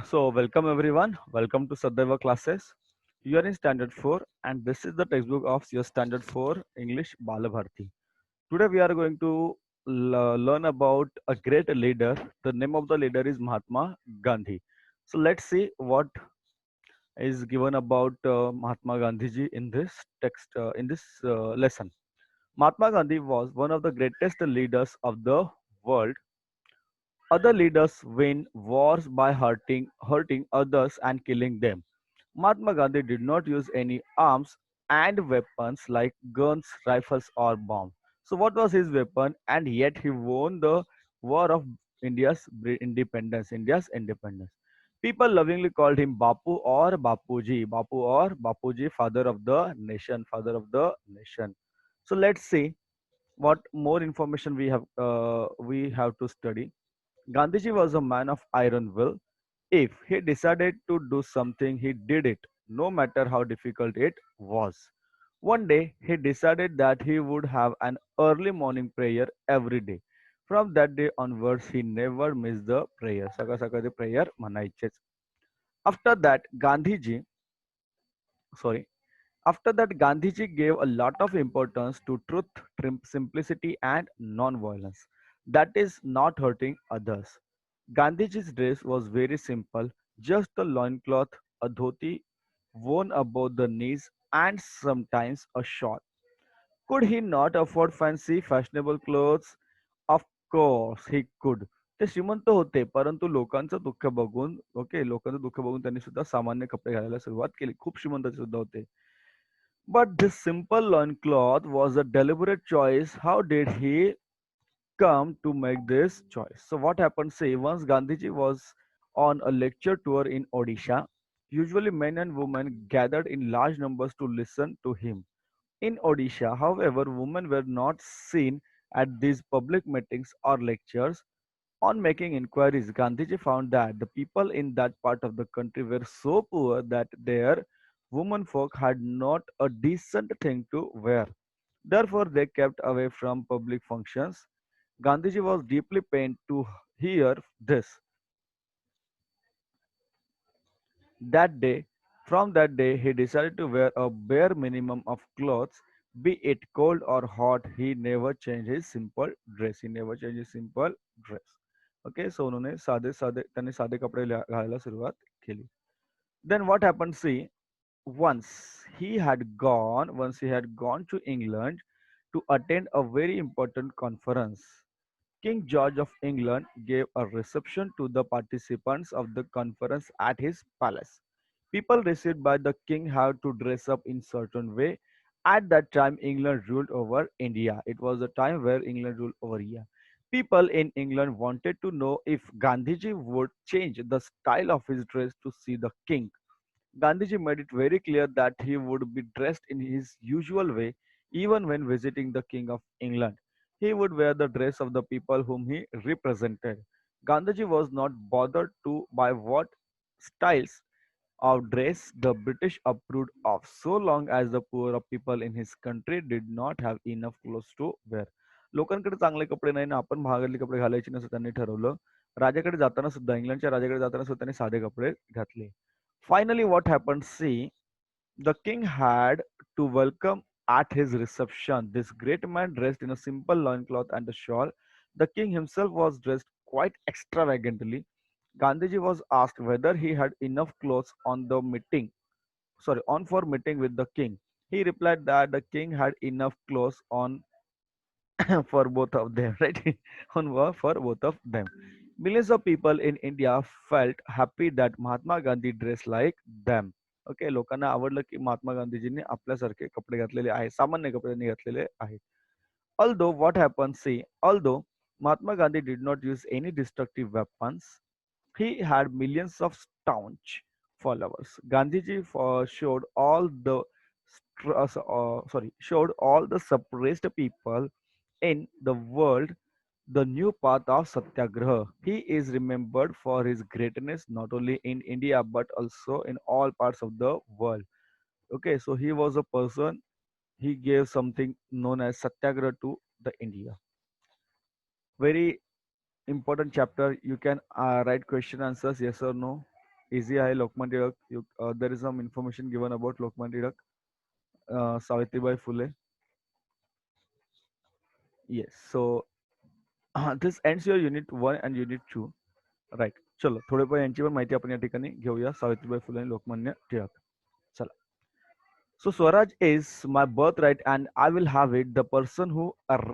So, welcome everyone. Welcome to Sadaiva classes. You are in Standard 4, and this is the textbook of your Standard 4 English Balabharti. Today, we are going to learn about a great leader. The name of the leader is Mahatma Gandhi. So, let's see what is given about Mahatma Gandhi ji in this text, in this lesson. Mahatma Gandhi was one of the greatest leaders of the world. Other leaders win wars by hurting others and killing them. Mahatma Gandhi did not use any arms and weapons like guns, rifles, or bombs. So, what was his weapon? And yet, he won the war of independence. India's independence. People lovingly called him Bapu or Bapuji. Bapu or Bapuji, father of the nation, father of the nation. So, let's see what more information we have to study. Gandhiji was a man of iron will. If he decided to do something, he did it, no matter how difficult it was. One day, he decided that he would have an early morning prayer every day. From that day onwards, he never missed the prayer. Saka saka the prayer manaiches. After that, sorry, After that, Gandhiji gave a lot of importance to truth, simplicity, and non-violence. That is not hurting others. Gandhiji's dress was very simple, just a loincloth, a dhoti worn above the knees, and sometimes a shawl. Could he not afford fancy, fashionable clothes? Of course he could. ते श्रीमंत होते, परंतु लोकांचं दुःख बघून लोकांचं दुःख बघून त्यांनी सुद्धा सामान्य कपडे घालायला सुरुवात केली. खूप श्रीमंत सुद्धा होते. But this simple loincloth was a deliberate choice. How did he come to make this choice? So what happened? Say once Gandhiji was on a lecture tour in Odisha. Usually men and women gathered in large numbers to listen to him. In Odisha, however, women were not seen at these public meetings or lectures. On making inquiries, Gandhiji found that the people in that part of the country were so poor that their womenfolk had not a decent thing to wear. Therefore, they kept away from public functions. Gandhiji was deeply pained to hear this. That day, from that day, he decided to wear a bare minimum of clothes, be it cold or hot. He never changed his simple dress. He never changed his simple dress. Okay, so उन्होंने सादे सादे त्यांनी सादे कपडे घालायला सुरुवात केली. Then what happened? See, once he had gone to England to attend a very important conference. King George of England gave a reception to the participants of the conference at his palace. People received by the king had to dress up in certain way. At that time, England ruled over India. It was a time where England ruled over India. People in England wanted to know if Gandhiji would change the style of his dress to see the king. Gandhiji made it very clear that he would be dressed in his usual way even when visiting the King of England. He would wear the dress of the people whom he represented. Gandhiji was not bothered to by what styles of dress the British approved of, so long as the poor of people in his country did not have enough clothes to wear. लोकांकडे चांगले कपडे नाही ना आपण महागडे कपडे घालायचे नसं त्यांनी ठरवलं. राजाकडे जाताना सुद्धा इंग्लंडच्या राजाकडे जाताना सुद्धा त्यांनी साधे कपडे घातले. Finally, what happened? See, the king had to welcome at his reception this great man dressed in a simple loincloth and a shawl. The king himself was dressed quite extravagantly. Gandhiji was asked whether he had enough clothes on for meeting with the king. He replied that the king had enough clothes on for both of them, right? For both of them. Millions of people in India felt happy that Mahatma Gandhi dressed like them. Okay लोकांना आवडलं की महात्मा गांधीजींनी आपल्यासारखे कपडे घातलेले आहेत सामान्य कपडे त्यांनी घातलेले आहेत although what happened see although Mahatma Gandhi did not use any destructive weapons he had millions of staunch followers. Gandhiji showed all the suppressed people in the world the new path of Satyagraha. He is remembered for his greatness not only in India but also in all parts of the world. Okay, so he was a person, he gave something known as Satyagraha to the India. Very important chapter. You can write question answers, yes or no. easy आहे Lokmanya Tilak. There is some information given about Lokmanya Tilak, Savitribai Phule. Yes. So this ends your unit 1 and unit 2. Right. चलो थोडेफार यांची पण माहिती आपण या ठिकाणी घेऊया. सावित्रीबाई फुले आणि लोकमान्य टिळक. चला. So Swaraj is my birthright and I will have it. The person who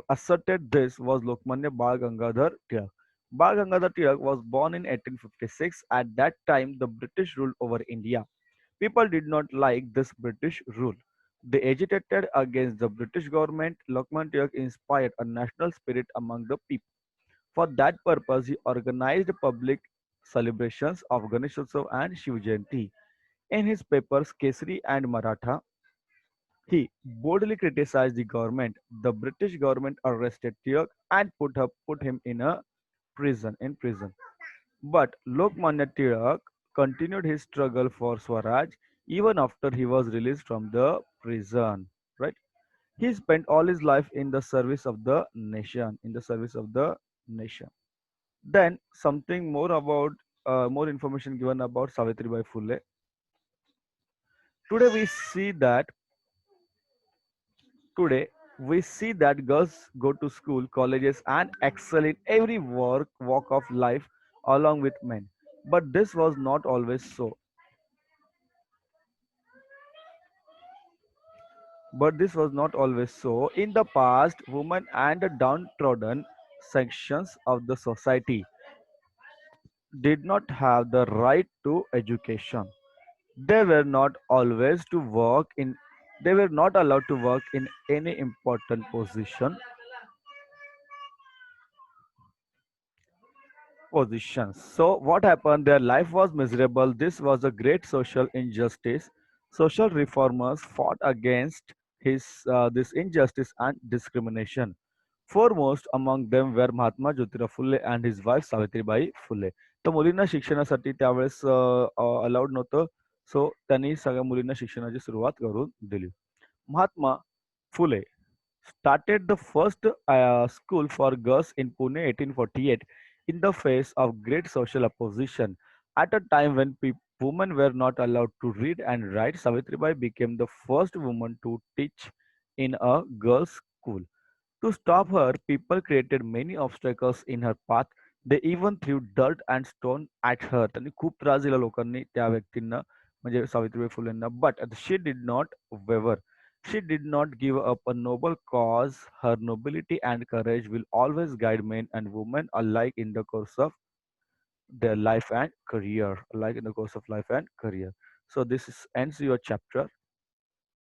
asserted this was Lokmanya Bal Gangadhar Tilak. Bal Gangadhar Tilak was born in 1856. At that time, the British ruled over India. People did not like this British rule. They agitated against the British government. Lokmanya Tilak inspired a national spirit among the people. For that purpose, he organized public celebrations of Ganeshotsav and Shiv Jayanti. In his papers Kesari and Maratha, he boldly criticized the government. The British government arrested Tilak and put him in a prison. But Lokmanya Tilak continued his struggle for Swaraj even after he was released from the prison. Right? He spent all his life in the service of the nation. In the service of the nation. Then something more about more information given about Savitribai Phule. Today we see that Today we see that girls go to school, colleges, and excel in every walk of life along with men. But this was not always so. But this was not always so. In the past, women and the downtrodden sections of the society did not have the right to education. They were not always to work in they were not allowed to work in any important positions. So what happened? Their life was miserable. This was a great social injustice. Social reformers fought against this injustice and discrimination. Foremost among them were Mahatma Jyotirao Phule and his wife Savitribai Phule. तर मुलींना शिक्षणासाठी त्यावेळेस allowed नव्हतं. सो त्यांनी सगळ्या मुलींना शिक्षणाची सुरुवात करून दिली. Mahatma Phule started the first school for girls in Pune 1848 in the face of great social opposition. At a time when women were not allowed to read and write, Savitribai became the first woman to teach in a girls' school. To stop her, people created many obstacles in her path. They even threw dirt and stone at her. त्यांनी खूप त्रास दिला लोकांनी त्या व्यक्तींना म्हणजे Savitribai फुलेंना. But she did not waver. She did not give up a noble cause. Her nobility and courage will always guide men and women alike in the course of their life and career. Alike in the course of life and career. So ends your chapter.